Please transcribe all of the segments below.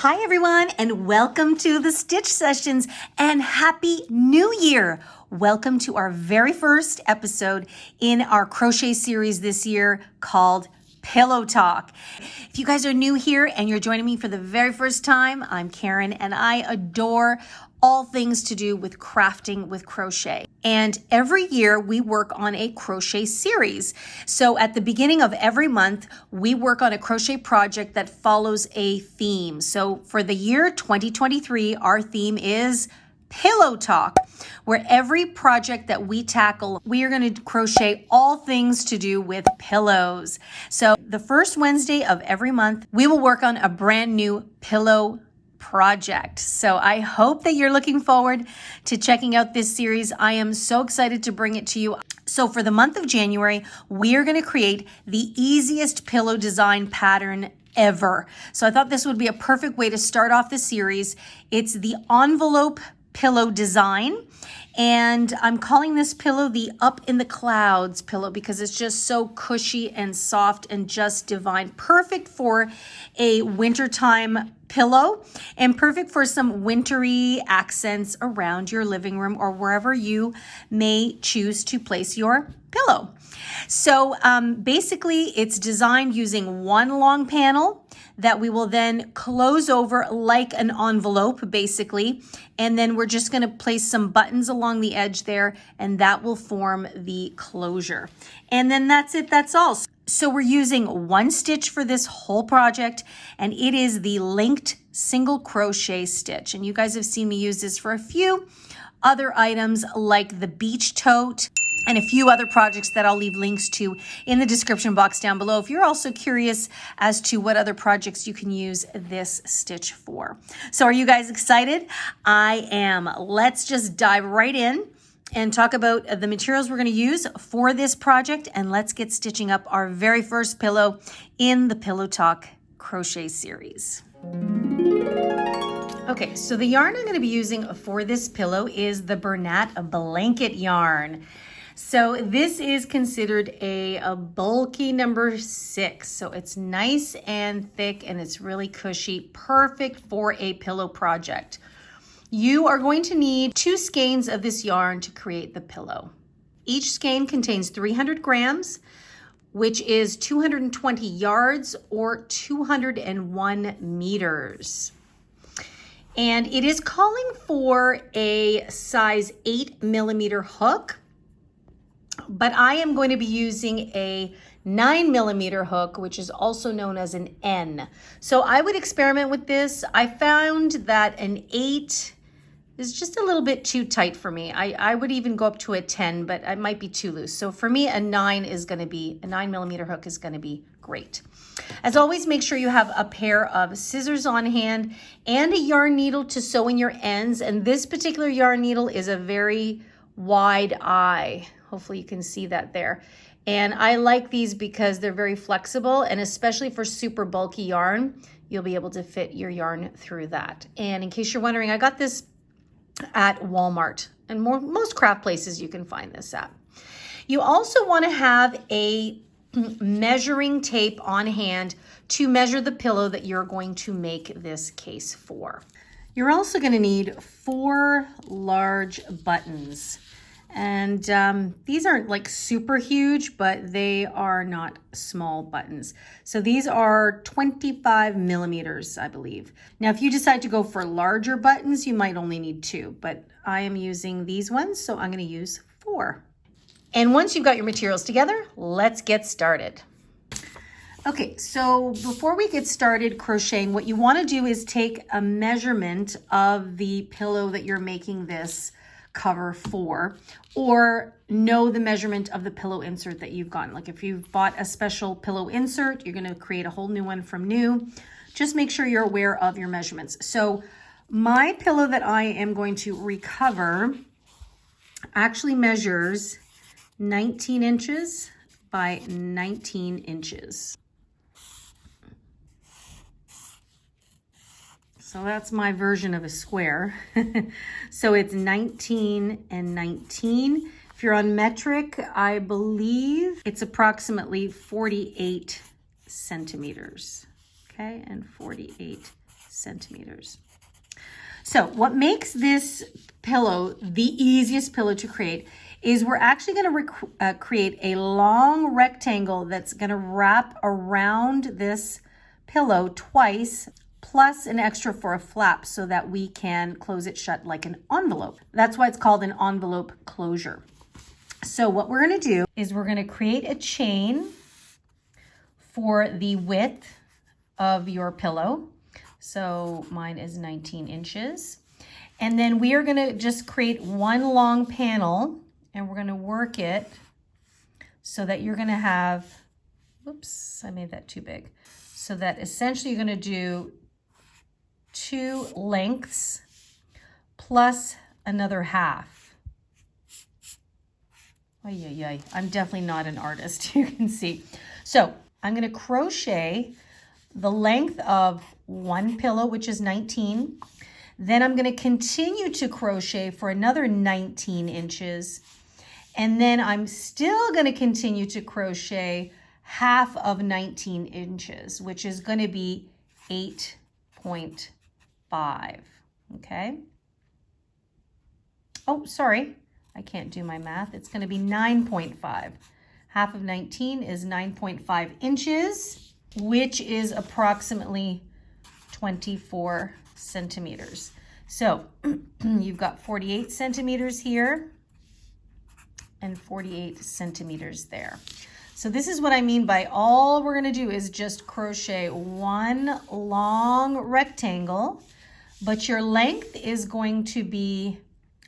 Hi everyone, and welcome to the Stitch Sessions and Happy New Year. Welcome to our very first episode in our crochet series this year called Pillow Talk. If you guys are new here and you're joining me for the very first time, I'm Karen and I adore all things to do with crafting with crochet. And every year we work on a crochet series. So at the beginning of every month, we work on a crochet project that follows a theme. So for the year 2023, our theme is Pillow Talk, where every project that we tackle, we are going to crochet all things to do with pillows. So the first Wednesday of every month, we will work on a brand new pillow project. So I hope that you're looking forward to checking out this series. I am so excited to bring it to you. So for the month of January, we are going to create the easiest pillow design pattern ever. So I thought this would be a perfect way to start off the series. It's the envelope pillow design, and I'm calling this pillow the Up in the Clouds pillow because it's just so cushy and soft and just divine. Perfect for a wintertime pillow and perfect for some wintry accents around your living room or wherever you may choose to place your pillow. So basically it's designed using one long panel that we will then close over like an envelope basically, and then we're just going to place some buttons along the edge there and that will form the closure. And then that's it, that's all. So we're using one stitch for this whole project, and it is the Linked Single Crochet Stitch. And you guys have seen me use this for a few other items like the beach tote and a few other projects that I'll leave links to in the description box down below if you're also curious as to what other projects you can use this stitch for. So are you guys excited? I am. Let's just dive right in and talk about the materials we're going to use for this project, and let's get stitching up our very first pillow in the Pillow Talk crochet series. Okay, so the yarn I'm going to be using for this pillow is the Bernat blanket yarn. So this is considered a bulky number 6. So it's nice and thick and it's really cushy, perfect for a pillow project. You are going to need 2 skeins of this yarn to create the pillow. Each skein contains 300 grams, which is 220 yards or 201 meters. And it is calling for a size 8 millimeter hook, but I am going to be using a 9 millimeter hook, which is also known as an N. So I would experiment with this. I found that an 8 is just a little bit too tight for me. I would even go up to a 10, but it might be too loose. So for me, a 9 millimeter hook is gonna be great. As always, make sure you have a pair of scissors on hand and a yarn needle to sew in your ends. And this particular yarn needle is a very wide eye. Hopefully you can see that there. And I like these because they're very flexible, and especially for super bulky yarn, you'll be able to fit your yarn through that. And in case you're wondering, I got this at Walmart, and most craft places you can find this at. You also want to have a measuring tape on hand to measure the pillow that you're going to make this case for. You're also going to need 4 large buttons. And these aren't like super huge, but they are not small buttons. So these are 25 millimeters, I believe. Now, if you decide to go for larger buttons, you might only need 2, but I am using these ones, so I'm going to use 4. And once you've got your materials together, let's get started. Okay, so before we get started crocheting, what you want to do is take a measurement of the pillow that you're making this cover for, or know the measurement of the pillow insert that you've gotten. Like if you've bought a special pillow insert, you're going to create a whole new one from new. Just make sure you're aware of your measurements. So my pillow that I am going to recover actually measures 19 inches by 19 inches. So that's my version of a square. So it's 19 and 19. If you're on metric, I believe it's approximately 48 centimeters. Okay, and 48 centimeters. So what makes this pillow the easiest pillow to create is we're actually going to create a long rectangle that's going to wrap around this pillow twice, plus an extra for a flap so that we can close it shut like an envelope. That's why it's called an envelope closure. So what we're going to do is we're going to create a chain for the width of your pillow. So mine is 19 inches. And then we are going to just create one long panel, and we're going to work it so that you're going to have, oops, I made that too big. So that essentially you're going to do 2 lengths plus another half. Ay, I'm definitely not an artist, you can see. So I'm going to crochet the length of one pillow, which is 19. Then I'm going to continue to crochet for another 19 inches. And then I'm still going to continue to crochet half of 19 inches, which is going to be 8.5. Okay. Oh, sorry. I can't do my math. It's going to be 9.5. Half of 19 is 9.5 inches, which is approximately 24 centimeters. So you've got 48 centimeters here and 48 centimeters there. So this is what I mean by all we're going to do is just crochet one long rectangle, but your length is going to be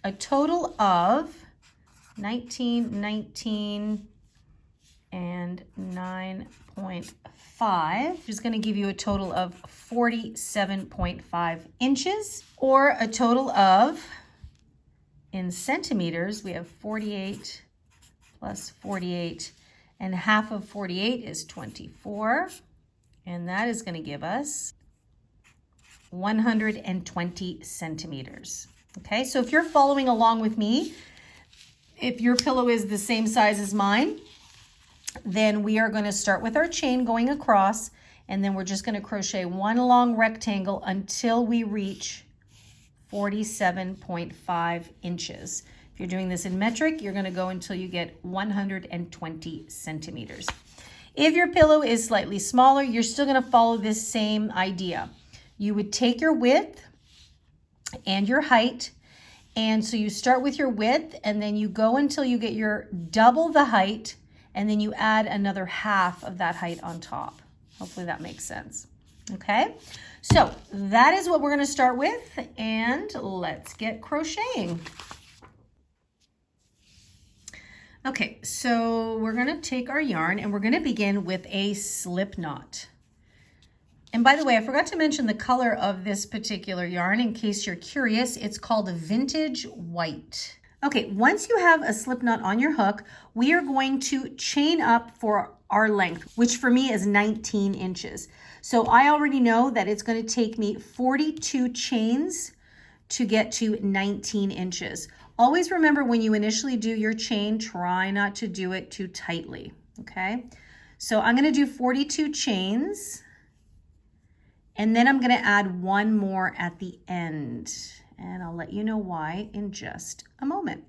a total of 19, 19, and 9.5, which is going to give you a total of 47.5 inches, or a total of, in centimeters, we have 48 plus 48, and half of 48 is 24, and that is going to give us 120 centimeters. Okay, so if you're following along with me, if your pillow is the same size as mine, then we are going to start with our chain going across, and then we're just going to crochet one long rectangle until we reach 47.5 inches. If you're doing this in metric, you're going to go until you get 120 centimeters. If your pillow is slightly smaller, you're still going to follow this same idea. You would take your width and your height, and so you start with your width, and then you go until you get your double the height, and then you add another half of that height on top. Hopefully that makes sense. Okay, so that is what we're going to start with, and let's get crocheting. Okay, so we're going to take our yarn and we're going to begin with a slip knot. And by the way, I forgot to mention the color of this particular yarn in case you're curious. It's called Vintage White. Okay, once you have a slip knot on your hook, we are going to chain up for our length, which for me is 19 inches. So I already know that it's going to take me 42 chains to get to 19 inches. Always remember when you initially do your chain, try not to do it too tightly, okay? So I'm going to do 42 chains, and then I'm going to add one more at the end. And I'll let you know why in just a moment.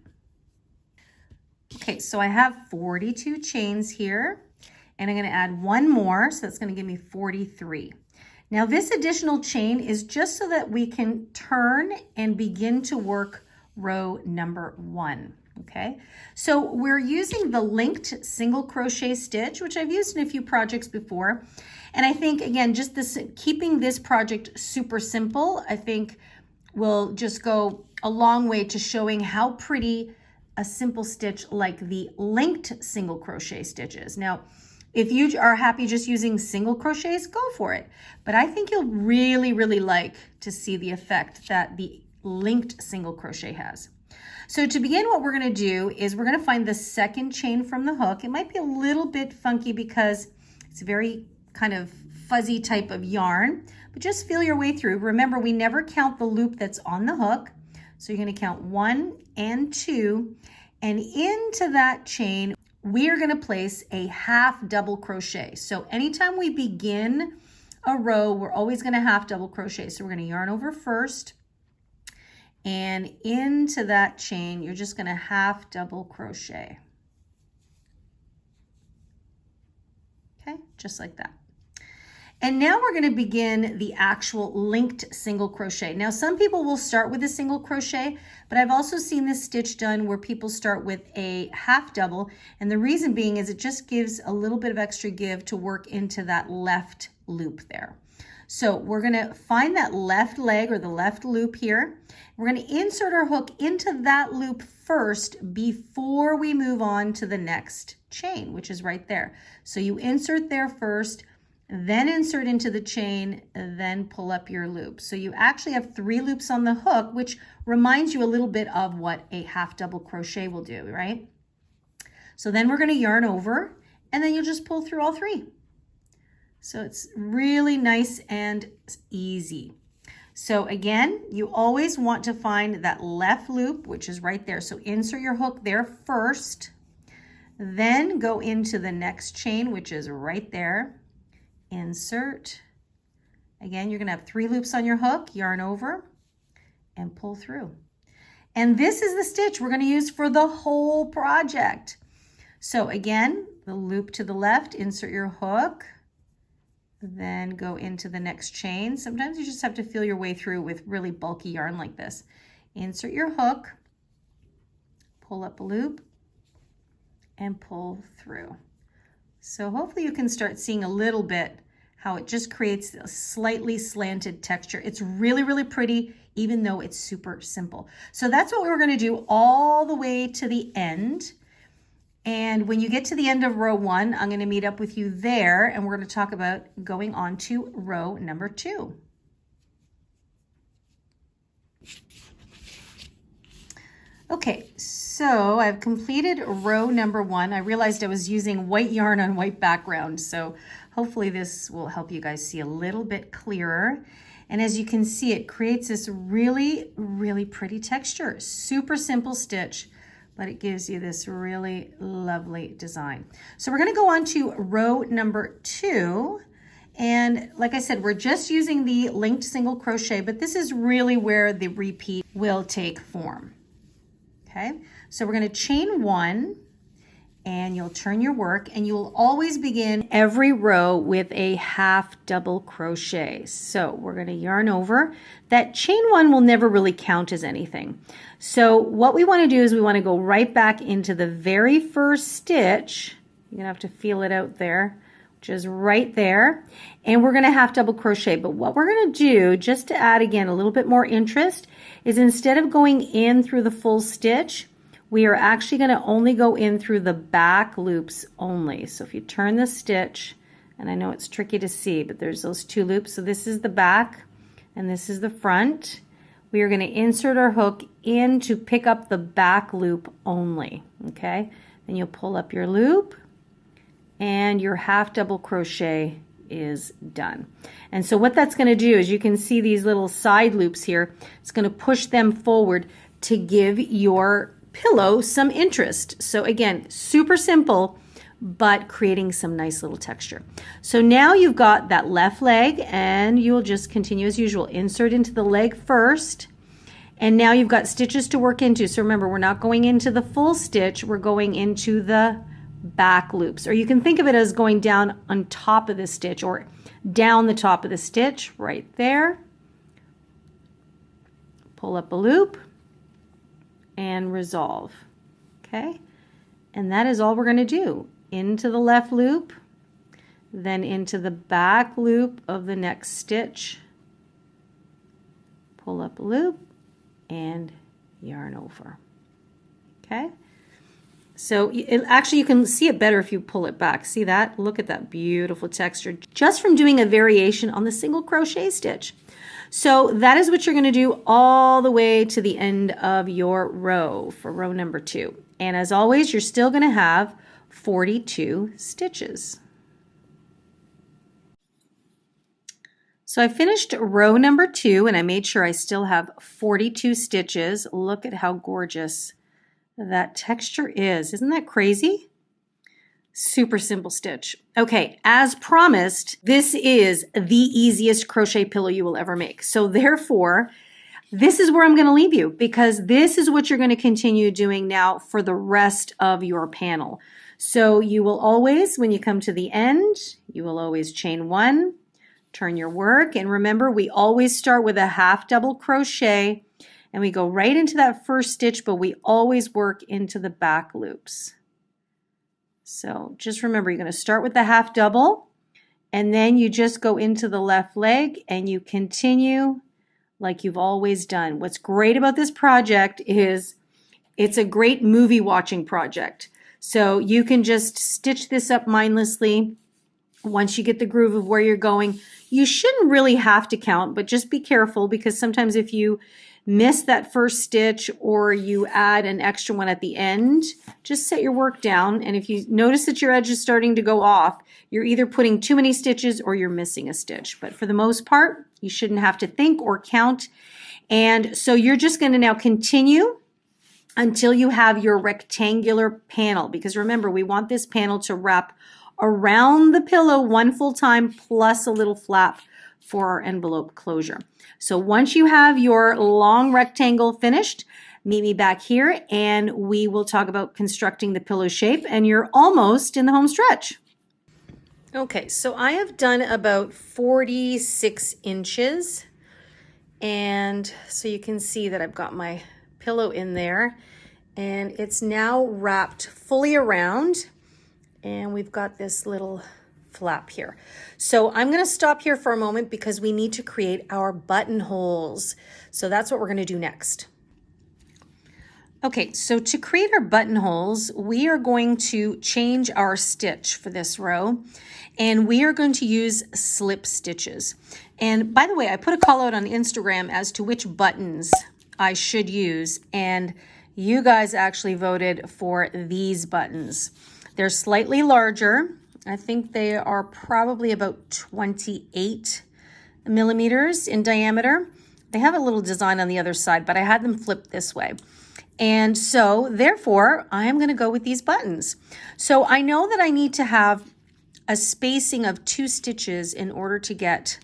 Okay, so I have 42 chains here, and I'm going to add one more, so that's going to give me 43. Now this additional chain is just so that we can turn and begin to work row number 1. Okay, so we're using the Linked Single Crochet Stitch, which I've used in a few projects before. And I think, again, just this, keeping this project super simple, I think will just go a long way to showing how pretty a simple stitch like the Linked Single Crochet Stitch is. Now, if you are happy just using single crochets, go for it. But I think you'll really, really like to see the effect that the Linked Single Crochet has. So to begin, what we're going to do is we're going to find the second chain from the hook. It might be a little bit funky because it's a very kind of fuzzy type of yarn, but just feel your way through. Remember, we never count the loop that's on the hook. So you're going to count 1 and 2, and into that chain, we are going to place a half double crochet. So anytime we begin a row, we're always going to half double crochet. So we're going to yarn over first, and into that chain, you're just going to half double crochet. Okay, just like that. And now we're going to begin the actual linked single crochet. Now, some people will start with a single crochet, but I've also seen this stitch done where people start with a half double. And the reason being is it just gives a little bit of extra give to work into that left loop there. So we're going to find that left leg or the left loop here. We're going to insert our hook into that loop first before we move on to the next chain, which is right there. So you insert there first, then insert into the chain, then pull up your loop. So you actually have 3 loops on the hook, which reminds you a little bit of what a half double crochet will do, right? So then we're going to yarn over, and then you'll just pull through all 3. So it's really nice and easy. So again, you always want to find that left loop, which is right there. So insert your hook there first, then go into the next chain, which is right there. Insert. Again, you're going to have 3 loops on your hook, yarn over, and pull through. And this is the stitch we're going to use for the whole project. So again, the loop to the left, insert your hook, then go into the next chain. Sometimes you just have to feel your way through with really bulky yarn like this. Insert your hook, pull up a loop, and pull through. So hopefully you can start seeing a little bit how it just creates a slightly slanted texture. It's really, really pretty, even though it's super simple. So that's what we're going to do all the way to the end. And when you get to the end of row 1, I'm going to meet up with you there, and we're going to talk about going on to row number 2. Okay, so I've completed row number 1. I realized I was using white yarn on white background, so hopefully this will help you guys see a little bit clearer. And as you can see, it creates this really, really pretty texture. Super simple stitch, but it gives you this really lovely design. So we're going to go on to row number 2. And like I said, we're just using the linked single crochet, but this is really where the repeat will take form. Okay, so we're going to chain 1, and you'll turn your work, and you'll always begin every row with a half double crochet. So we're going to yarn over. That chain 1 will never really count as anything. So what we want to do is we want to go right back into the very first stitch. You're going to have to feel it out there, which is right there. And we're going to half double crochet. But what we're going to do, just to add again a little bit more interest, is instead of going in through the full stitch, we are actually going to only go in through the back loops only. So if you turn the stitch, and I know it's tricky to see, but there's those 2 loops. So this is the back and this is the front. We are going to insert our hook in to pick up the back loop only. Okay, then you'll pull up your loop, and your half double crochet is done. And so what that's going to do is, you can see these little side loops here. It's going to push them forward to give your pillow some interest. So again, super simple, but creating some nice little texture. So now you've got that left leg, and you will just continue as usual. Insert into the leg first, and now you've got stitches to work into. So remember, we're not going into the full stitch, we're going into the back loops, or you can think of it as going down on top of the stitch, or down the top of the stitch right there. Pull up a loop and resolve. Okay, and that is all we're going to do. Into the left loop, then into the back loop of the next stitch, pull up a loop, and yarn over. Okay, so actually you can see it better if you pull it back. See that? Look at that beautiful texture just from doing a variation on the single crochet stitch. So that is what you're going to do all the way to the end of your row for row number 2. And as always, you're still going to have 42 stitches. So I finished row number 2, and I made sure I still have 42 stitches. Look at how gorgeous that texture is. Isn't that crazy? Super simple stitch. Okay, as promised, this is the easiest crochet pillow you will ever make. So therefore, this is where I'm going to leave you because this is what you're going to continue doing now for the rest of your panel. So you will always, when you come to the end, you will always chain one, turn your work, and remember we always start with a half double crochet and we go right into that first stitch, but we always work into the back loops. So just remember, you're going to start with the half double and then you just go into the left leg and you continue like you've always done. What's great about this project is it's a great movie watching project. So you can just stitch this up mindlessly. Once you get the groove of where you're going, you shouldn't really have to count, but just be careful because sometimes if you miss that first stitch or you add an extra one at the end, just set your work down. And if you notice that your edge is starting to go off, you're either putting too many stitches or you're missing a stitch. But for the most part, you shouldn't have to think or count. And so you're just going to now continue until you have your rectangular panel, because remember, we want this panel to wrap around the pillow one full time plus a little flap for our envelope closure. So once you have your long rectangle finished, meet me back here and we will talk about constructing the pillow shape, and you're almost in the home stretch. Okay, so I have done about 46 inches, and so you can see that I've got my pillow in there and it's now wrapped fully around, and we've got this little flap here. So I'm going to stop here for a moment because we need to create our buttonholes. So that's what we're going to do next. Okay, so to create our buttonholes, we are going to change our stitch for this row, and we are going to use slip stitches. And by the way, I put a call out on Instagram as to which buttons I should use, and you guys actually voted for these buttons. They're slightly larger. I think they are probably about 28 millimeters in diameter. They have a little design on the other side, but I had them flipped this way. And so therefore, I'm going to go with these buttons. So I know that I need to have a spacing of 2 stitches in order to get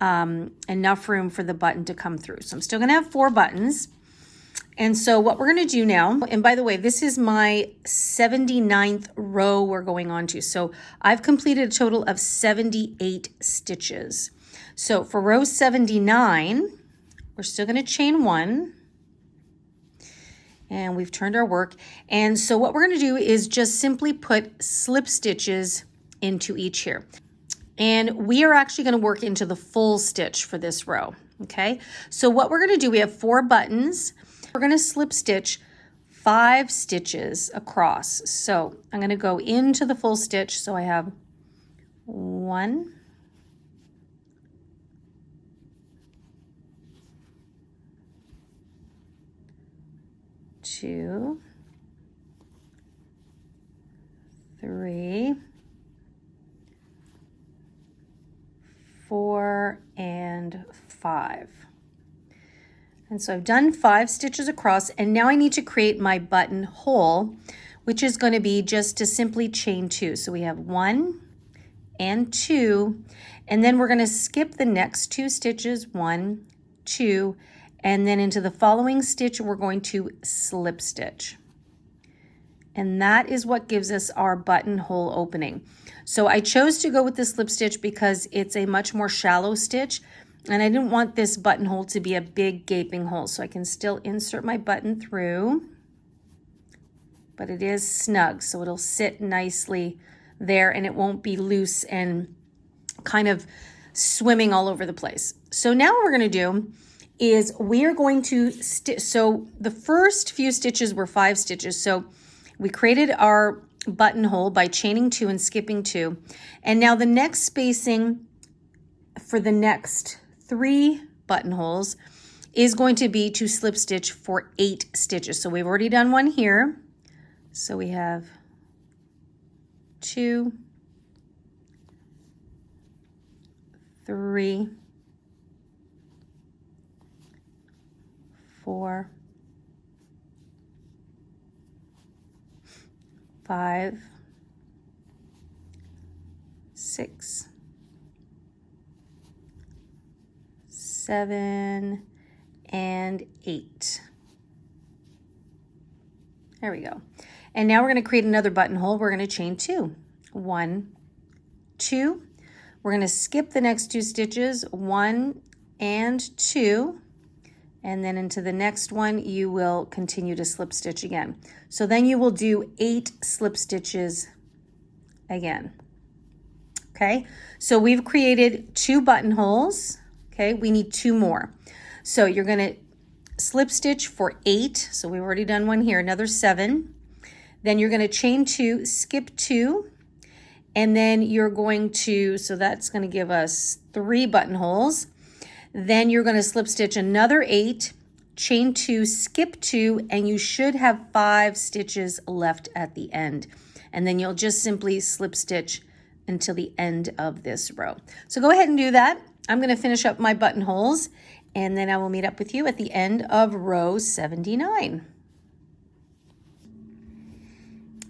enough room for the button to come through. So I'm still going to have 4 buttons. And so what we're going to do now, and by the way, this is my 79th row we're going on to. So I've completed a total of 78 stitches. So for row 79, we're still going to chain 1. And we've turned our work. And so what we're going to do is just simply put slip stitches into each here. And we are actually going to work into the full stitch for this row. Okay, so what we're going to do, we have 4 buttons. We're going to slip stitch 5 stitches across. So I'm going to go into the full stitch. So I have 1, 2, 3, 4, and 5. And so I've done 5 stitches across, and now I need to create my buttonhole, which is going to be just to simply chain 2. So we have 1 and 2, and then we're going to skip the next 2 stitches, 1, 2, and then into the following stitch we're going to slip stitch. And that is what gives us our buttonhole opening. So I chose to go with the slip stitch because it's a much more shallow stitch, and I didn't want this buttonhole to be a big gaping hole. So I can still insert my button through, but it is snug, so it'll sit nicely there and it won't be loose and kind of swimming all over the place. So now what we're going to do is we are going to so the first few stitches were 5 stitches. So we created our buttonhole by chaining 2 and skipping 2. And now the next spacing for the next 3 buttonholes is going to be to slip stitch for 8 stitches. So we've already done one here. So we have 2, 3, 4, 5, 6, 7, and 8. There we go. And now we're going to create another buttonhole. We're going to chain 2. 1, 2. We're going to skip the next 2 stitches, 1 and 2. And then into the next one, you will continue to slip stitch again. So then you will do 8 slip stitches again. Okay, so we've created 2 buttonholes. Okay, we need 2 more. So you're going to slip stitch for 8. So we've already done one here, another 7. Then you're going to chain 2, skip 2, and then you're going to, so that's going to give us 3 buttonholes. Then you're going to slip stitch another 8, chain 2, skip 2, and you should have 5 stitches left at the end. And then you'll just simply slip stitch until the end of this row. So go ahead and do that. I'm going to finish up my buttonholes, and then I will meet up with you at the end of row 79.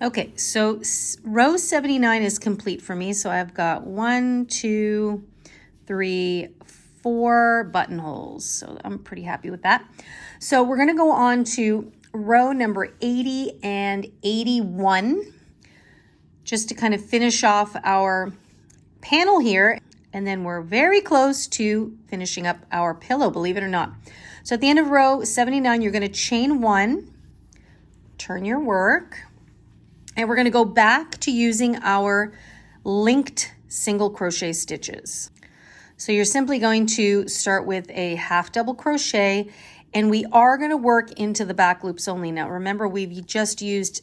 Okay, so row 79 is complete for me. So I've got 1, 2, 3, 4 buttonholes. So I'm pretty happy with that. So we're going to go on to row number 80 and 81, just to kind of finish off our panel here. And then we're very close to finishing up our pillow, believe it or not. So at the end of row 79, you're going to chain 1, turn your work, and we're going to go back to using our linked single crochet stitches. So you're simply going to start with a half double crochet, and we are going to work into the back loops only. Now remember, we've just used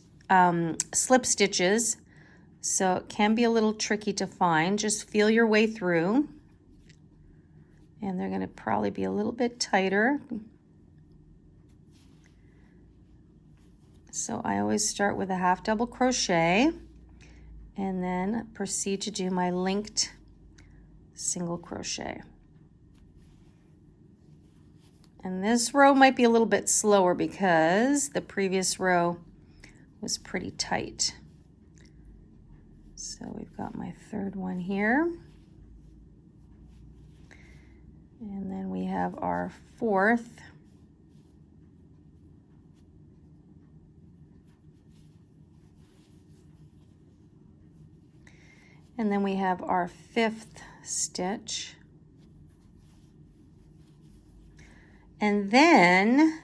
slip stitches, so it can be a little tricky to find. Just feel your way through, and they're going to probably be a little bit tighter. So I always start with a half double crochet and then proceed to do my linked single crochet. And this row might be a little bit slower because the previous row was pretty tight. So we've got my third one here. And then we have our fourth. And then we have our fifth stitch. And then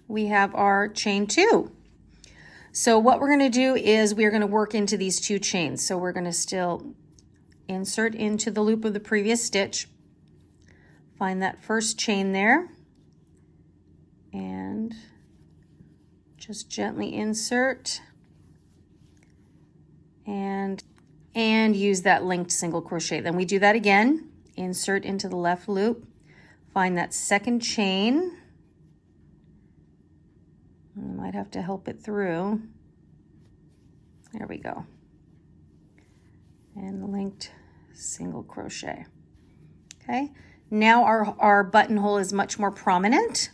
we have our chain 2. So what we're going to do is we're going to work into these 2 chains. So we're going to still insert into the loop of the previous stitch, find that first chain there, and just gently insert and use that linked single crochet. Then we do that again, insert into the left loop, find that second chain. I might have to help it through. There we go. And the linked single crochet. Okay, now our buttonhole is much more prominent.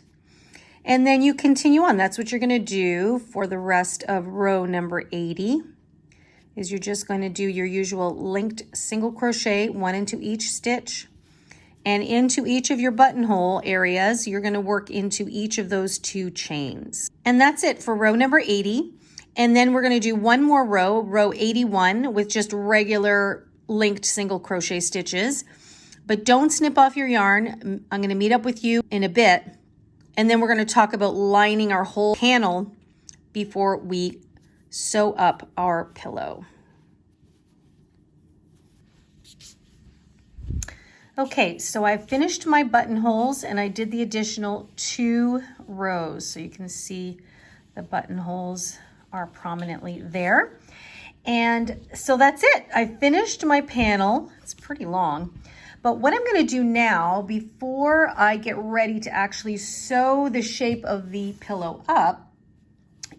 And then you continue on. That's what you're going to do for the rest of row number 80. Is you're just going to do your usual linked single crochet, 1 into each stitch, and into each of your buttonhole areas, you're going to work into each of those 2 chains. And that's it for row number 80. And then we're going to do one more row, row 81, with just regular linked single crochet stitches. But don't snip off your yarn. I'm going to meet up with you in a bit, and then we're going to talk about lining our whole panel before we sew up our pillow. Okay, so I've finished my buttonholes and I did the additional 2 rows. So you can see the buttonholes are prominently there. And so that's it. I finished my panel. It's pretty long. But what I'm going to do now, before I get ready to actually sew the shape of the pillow up,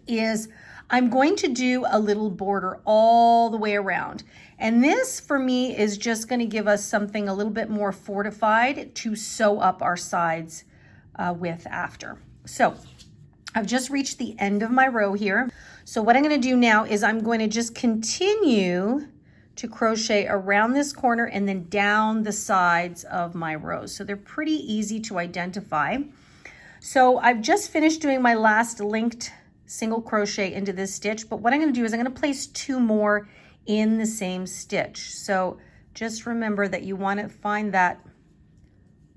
is I'm going to do a little border all the way around. And this for me is just going to give us something a little bit more fortified to sew up our sides with after. So I've just reached the end of my row here. So what I'm going to do now is I'm going to just continue to crochet around this corner and then down the sides of my rows. So they're pretty easy to identify. So I've just finished doing my last linked single crochet into this stitch, but what I'm going to do is I'm going to place 2 more in the same stitch. So just remember that you want to find that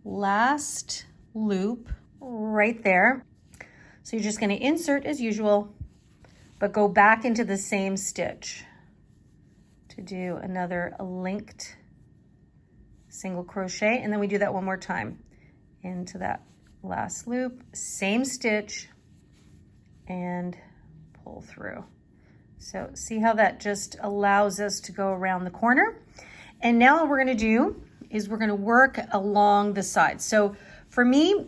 last loop right there. So you're just going to insert as usual, but go back into the same stitch to do another linked single crochet. And then we do that one more time into that last loop, same stitch, and pull through. So see how that just allows us to go around the corner. And now what we're going to do is we're going to work along the sides. So for me,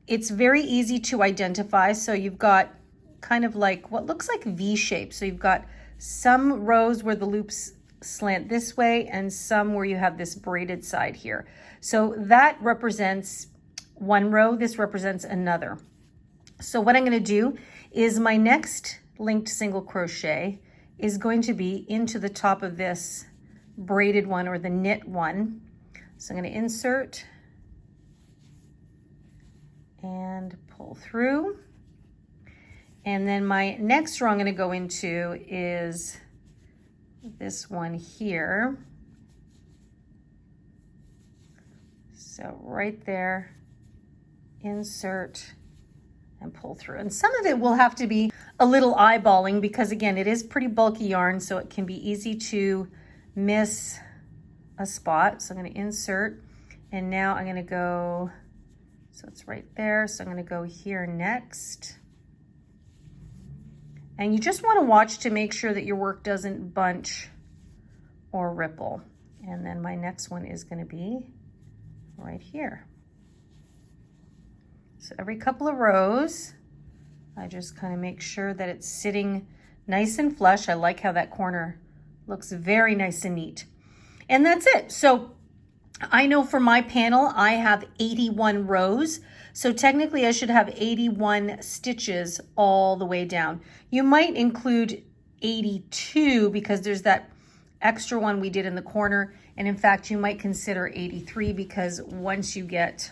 it's very easy to identify. So you've got kind of like what looks like V shape. So you've got some rows where the loops slant this way and some where you have this braided side here. So that represents one row, this represents another. So what I'm going to do is my next linked single crochet is going to be into the top of this braided one or the knit one. So I'm going to insert and pull through. And then my next row I'm going to go into is this one here. So right there, insert and pull through. And some of it will have to be a little eyeballing because again, it is pretty bulky yarn, so it can be easy to miss a spot. So I'm going to insert, and now I'm going to go, so it's right there. So I'm going to go here next. And you just want to watch to make sure that your work doesn't bunch or ripple. And then my next one is going to be right here. So every couple of rows, I just kind of make sure that it's sitting nice and flush. I like how that corner looks very nice and neat. And that's it. So I know for my panel, I have 81 rows. So technically I should have 81 stitches all the way down. You might include 82 because there's that extra one we did in the corner. And in fact, you might consider 83 because once you get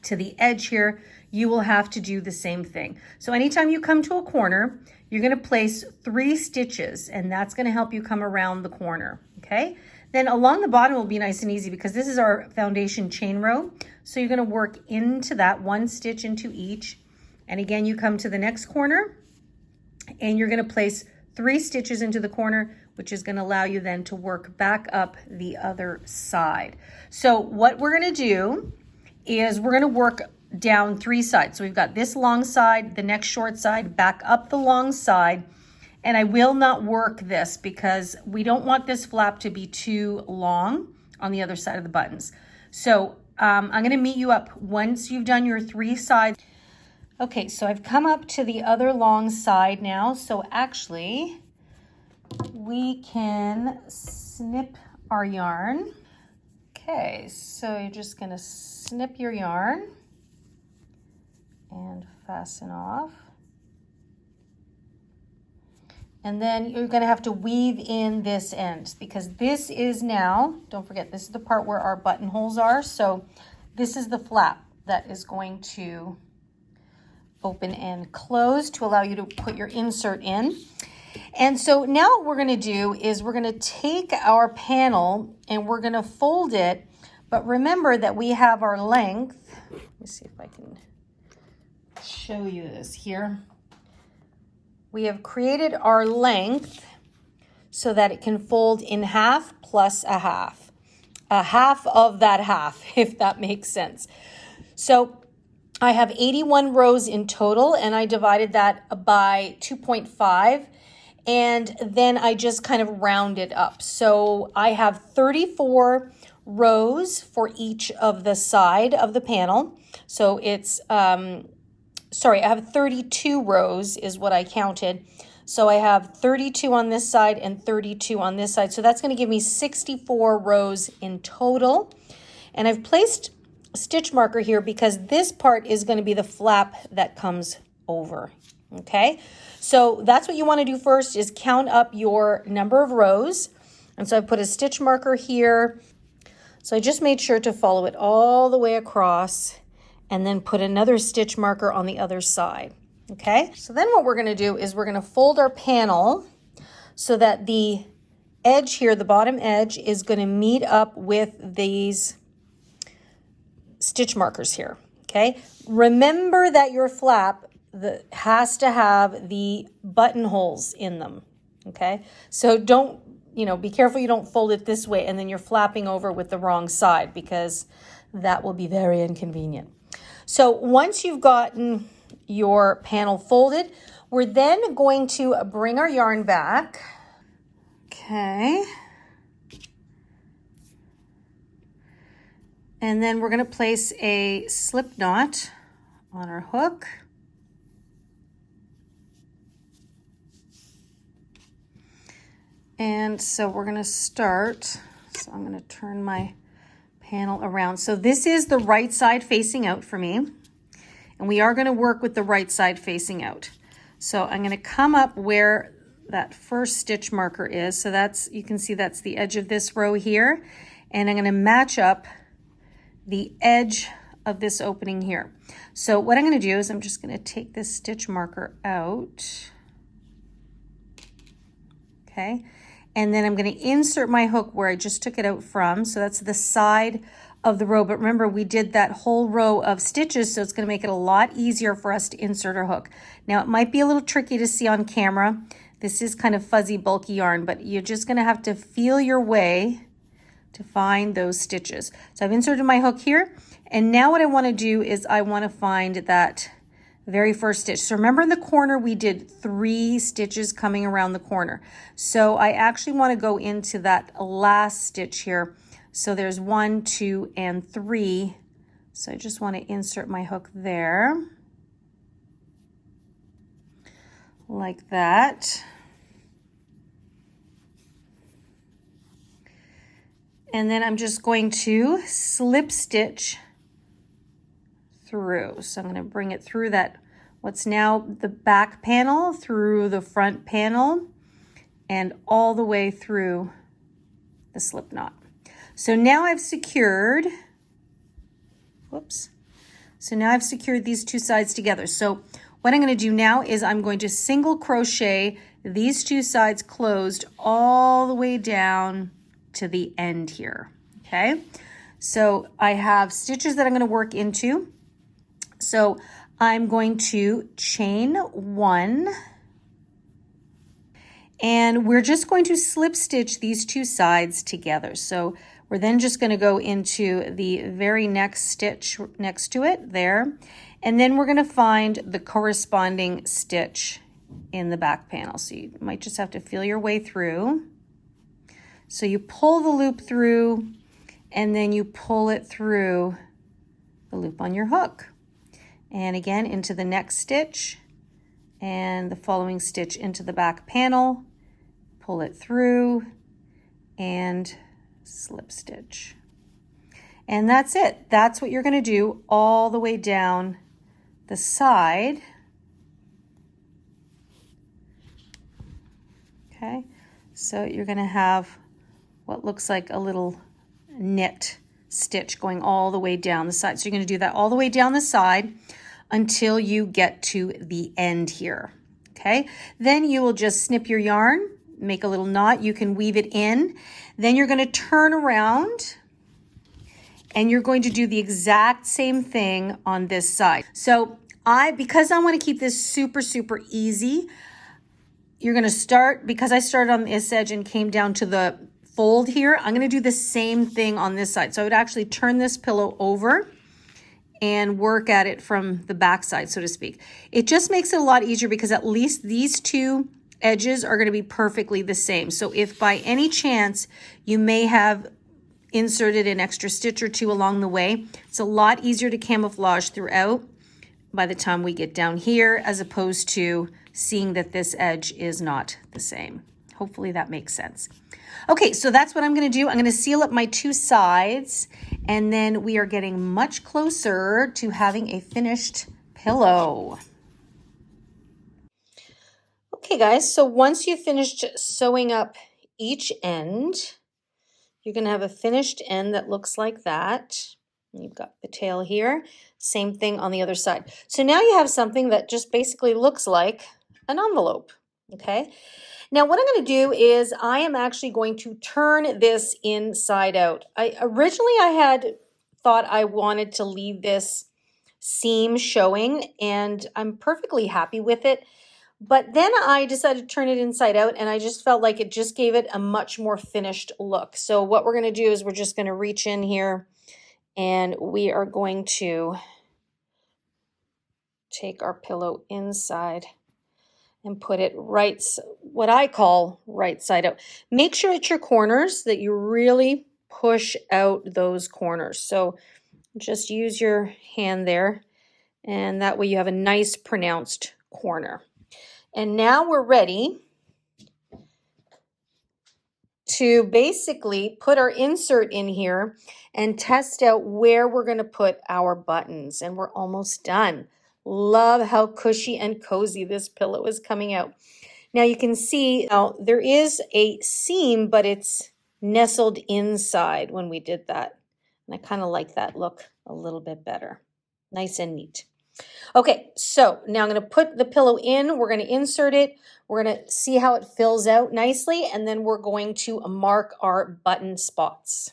to the edge here, you will have to do the same thing. So anytime you come to a corner, you're going to place 3 stitches, and that's going to help you come around the corner. Okay. Then along the bottom will be nice and easy because this is our foundation chain row. So you're going to work into that 1 stitch into each. And again, you come to the next corner and you're going to place 3 stitches into the corner, which is going to allow you then to work back up the other side. So what we're going to do is we're going to work down 3 sides. So we've got this long side, the next short side, back up the long side. And I will not work this because we don't want this flap to be too long on the other side of the buttons. So I'm going to meet you up once you've done your 3 sides. Okay, so I've come up to the other long side now. So actually, we can snip our yarn. Okay, so you're just going to snip your yarn and fasten off. And then you're going to have to weave in this end because this is now, don't forget, this is the part where our buttonholes are. So this is the flap that is going to open and close to allow you to put your insert in. And so now what we're going to do is we're going to take our panel and we're going to fold it. But remember that we have our length. Let me see if I can show you this here. We have created our length so that it can fold in half plus a half of that half, if that makes sense. So I have 81 rows in total, and I divided that by 2.5, and then I just kind of rounded up. So I have 34 rows for each of the side of the panel. So it's, sorry, I have 32 rows is what I counted. So I have 32 on this side and 32 on this side. So that's going to give me 64 rows in total. And I've placed a stitch marker here because this part is going to be the flap that comes over. Okay, so that's what you want to do first, is count up your number of rows. And so I put a stitch marker here. So I just made sure to follow it all the way across and then put another stitch marker on the other side. Okay, so then what we're going to do is we're going to fold our panel so that the edge here, the bottom edge, is going to meet up with these stitch markers here. Okay, remember that your flap has to have the buttonholes in them. Okay, so don't, be careful you don't fold it this way and then you're flapping over with the wrong side, because that will be very inconvenient. So once you've gotten your panel folded, we're then going to bring our yarn back. Okay. And then we're going to place a slip knot on our hook. And so we're going to start. So I'm going to turn my panel around. So this is the right side facing out for me. And we are going to work with the right side facing out. So I'm going to come up where that first stitch marker is. So that's, you can see that's the edge of this row here. And I'm going to match up the edge of this opening here. So what I'm going to do is I'm just going to take this stitch marker out. Okay. And then I'm going to insert my hook where I just took it out from. So that's the side of the row. But remember, we did that whole row of stitches, so it's going to make it a lot easier for us to insert our hook. Now, it might be a little tricky to see on camera. This is kind of fuzzy, bulky yarn, but you're just going to have to feel your way to find those stitches. So I've inserted my hook here. And now what I want to do is I want to find that very first stitch. So remember in the corner, we did 3 stitches coming around the corner. So I actually want to go into that last stitch here. So there's 1, 2, and 3. So I just want to insert my hook there. Like that. And then I'm just going to slip stitch through. So I'm going to bring it through that, what's now the back panel, through the front panel, and all the way through the slip knot. So now I've secured, So now I've secured these 2 sides together. So what I'm going to do now is I'm going to single crochet these 2 sides closed all the way down to the end here. Okay. So I have stitches that I'm going to work into. So I'm going to chain 1, and we're just going to slip stitch these 2 sides together. So we're then just going to go into the very next stitch next to it there, and then we're going to find the corresponding stitch in the back panel. So you might just have to feel your way through. So you pull the loop through, and then you pull it through the loop on your hook. And again, into the next stitch, and the following stitch into the back panel, pull it through, and slip stitch. And that's it. That's what you're going to do all the way down the side. Okay, so you're going to have what looks like a little knit stitch going all the way down the side. So you're going to do that all the way down the side until you get to the end here. Okay, then you will just snip your yarn, make a little knot. You can weave it in. Then you're going to turn around and you're going to do the exact same thing on this side. So because I want to keep this super, super easy, you're going to start, because I started on this edge and came down to the fold here, I'm going to do the same thing on this side. So I would actually turn this pillow over and work at it from the back side, so to speak. It just makes it a lot easier because at least these 2 edges are going to be perfectly the same. So if by any chance you may have inserted an extra stitch or 2 along the way, it's a lot easier to camouflage throughout by the time we get down here, as opposed to seeing that this edge is not the same. Hopefully that makes sense. Okay, so that's what I'm going to do. I'm going to seal up my 2 sides, and then we are getting much closer to having a finished pillow. Okay guys, so once you've finished sewing up each end, you're going to have a finished end that looks like that. You've got the tail here, same thing on the other side. So now you have something that just basically looks like an envelope, okay? Now what I'm going to do is I am actually going to turn this inside out. Originally I had thought I wanted to leave this seam showing, and I'm perfectly happy with it. But then I decided to turn it inside out, and I just felt like it just gave it a much more finished look. So what we're going to do is we're just going to reach in here, and we are going to take our pillow inside and put it right, what I call right side out. Make sure at your corners that you really push out those corners. So just use your hand there, and that way you have a nice pronounced corner. And now we're ready to basically put our insert in here and test out where we're going to put our buttons. And we're almost done. Love how cushy and cozy this pillow is coming out. Now you can see now there is a seam, but it's nestled inside when we did that. And I kind of like that look a little bit better. Nice and neat. Okay, so now I'm going to put the pillow in. We're going to insert it. We're going to see how it fills out nicely, and then we're going to mark our button spots.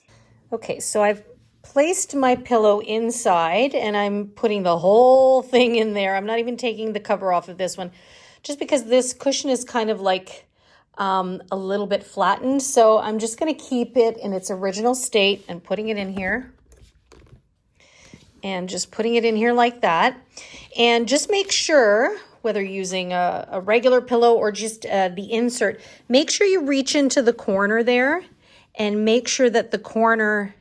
Okay, so I've placed my pillow inside, and I'm putting the whole thing in there. I'm not even taking the cover off of this one, just because this cushion is kind of like a little bit flattened. So I'm just going to keep it in its original state and putting it in here. And just putting it in here like that. And just make sure, whether using a regular pillow or just the insert, make sure you reach into the corner there and make sure that the corner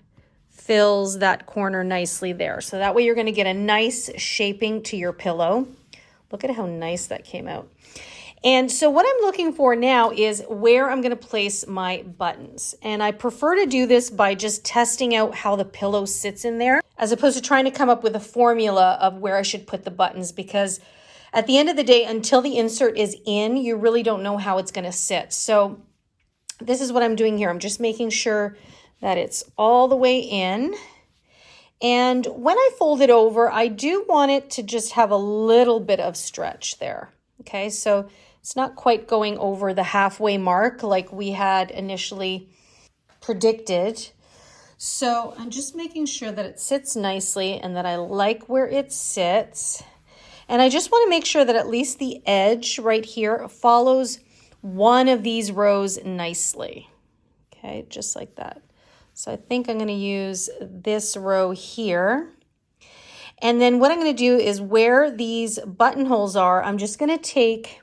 fills that corner nicely there. So that way you're going to get a nice shaping to your pillow. Look at how nice that came out. And so what I'm looking for now is where I'm going to place my buttons. And I prefer to do this by just testing out how the pillow sits in there, as opposed to trying to come up with a formula of where I should put the buttons, because at the end of the day, until the insert is in, you really don't know how it's going to sit. So this is what I'm doing here. I'm just making sure that it's all the way in. And when I fold it over, I do want it to just have a little bit of stretch there. Okay, so it's not quite going over the halfway mark like we had initially predicted. So I'm just making sure that it sits nicely and that I like where it sits. And I just want to make sure that at least the edge right here follows one of these rows nicely. Okay, just like that. So I think I'm going to use this row here. And then what I'm going to do is where these buttonholes are, I'm just going to take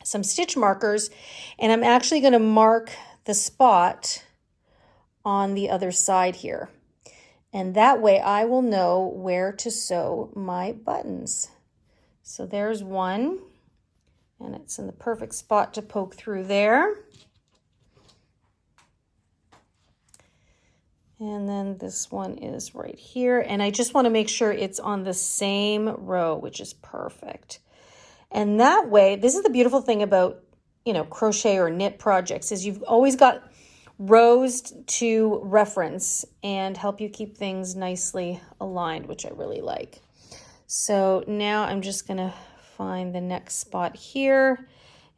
some stitch markers and I'm actually going to mark the spot on the other side here. And that way I will know where to sew my buttons. So there's one, and it's in the perfect spot to poke through there. And then this one is right here. And I just want to make sure it's on the same row, which is perfect. And that way, this is the beautiful thing about, crochet or knit projects, is you've always got rows to reference and help you keep things nicely aligned, which I really like. So now I'm just going to find the next spot here,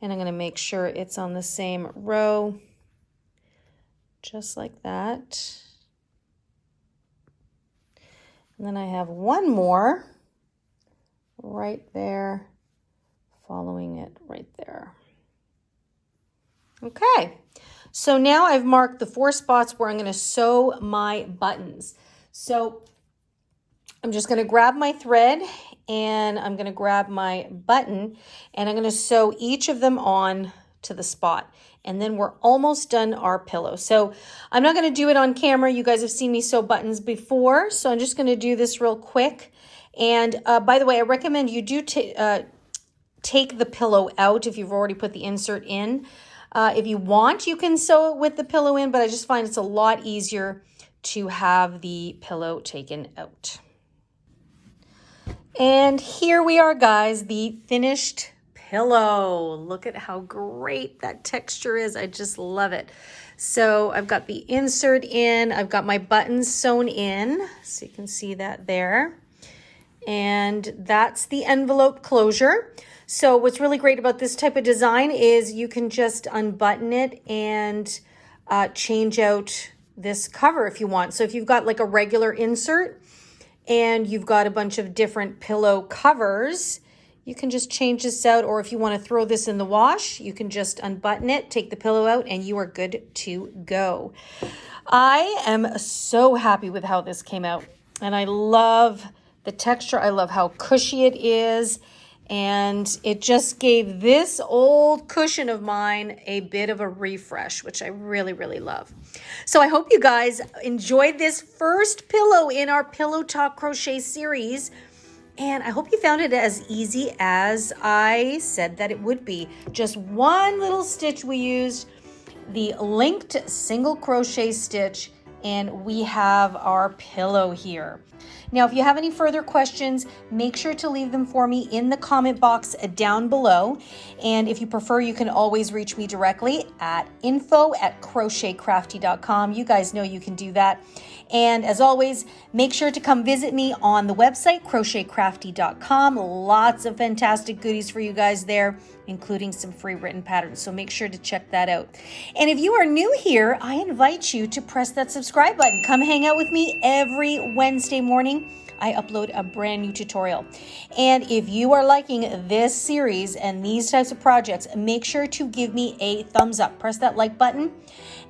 and I'm going to make sure it's on the same row, just like that. And then I have one more right there, following it right there. Okay, so now I've marked the 4 spots where I'm going to sew my buttons. So I'm just going to grab my thread and I'm going to grab my button and I'm going to sew each of them on to the spot. And then we're almost done our pillow. So I'm not going to do it on camera. You guys have seen me sew buttons before. So I'm just going to do this real quick. And by the way, I recommend you do take the pillow out if you've already put the insert in. If you want, you can sew it with the pillow in, but I just find it's a lot easier to have the pillow taken out. And here we are, guys, the finished pillow. Look at how great that texture is. I just love it. So I've got the insert in, I've got my buttons sewn in, so you can see that there. And that's the envelope closure. So what's really great about this type of design is you can just unbutton it and change out this cover if you want. So if you've got like a regular insert and you've got a bunch of different pillow covers, you can just change this out, or if you want to throw this in the wash, you can just unbutton it, take the pillow out, and you are good to go. I am so happy with how this came out, and I love the texture. I love how cushy it is, and it just gave this old cushion of mine a bit of a refresh, which I really, really love. So I hope you guys enjoyed this first pillow in our Pillow Talk Crochet series. And I hope you found it as easy as I said that it would be. Just one little stitch we used, the Linked Single Crochet Stitch, and we have our pillow here. Now, if you have any further questions, make sure to leave them for me in the comment box down below. And if you prefer, you can always reach me directly at info@crochetcrafty.com. You guys know you can do that. And as always, make sure to come visit me on the website, crochetcrafty.com. Lots of fantastic goodies for you guys there, including some free written patterns. So make sure to check that out. And if you are new here, I invite you to press that subscribe button. Come hang out with me every Wednesday morning. I upload a brand new tutorial. And if you are liking this series and these types of projects, make sure to give me a thumbs up. Press that like button,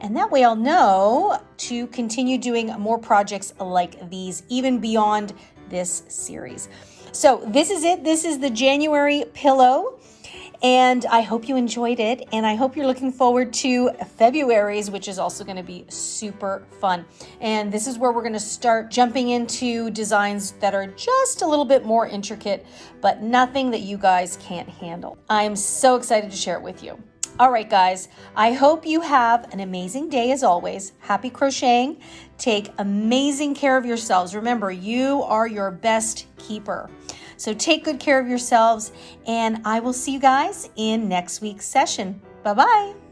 and that way I'll know to continue doing more projects like these, even beyond this series. So this is it. This is the January pillow. And I hope you enjoyed it, and I hope you're looking forward to February's, which is also going to be super fun. And this is where we're going to start jumping into designs that are just a little bit more intricate, but nothing that you guys can't handle. I'm so excited to share it with you. All right, guys, I hope you have an amazing day as always. Happy crocheting. Take amazing care of yourselves. Remember, you are your best keeper. So take good care of yourselves, and I will see you guys in next week's session. Bye-bye.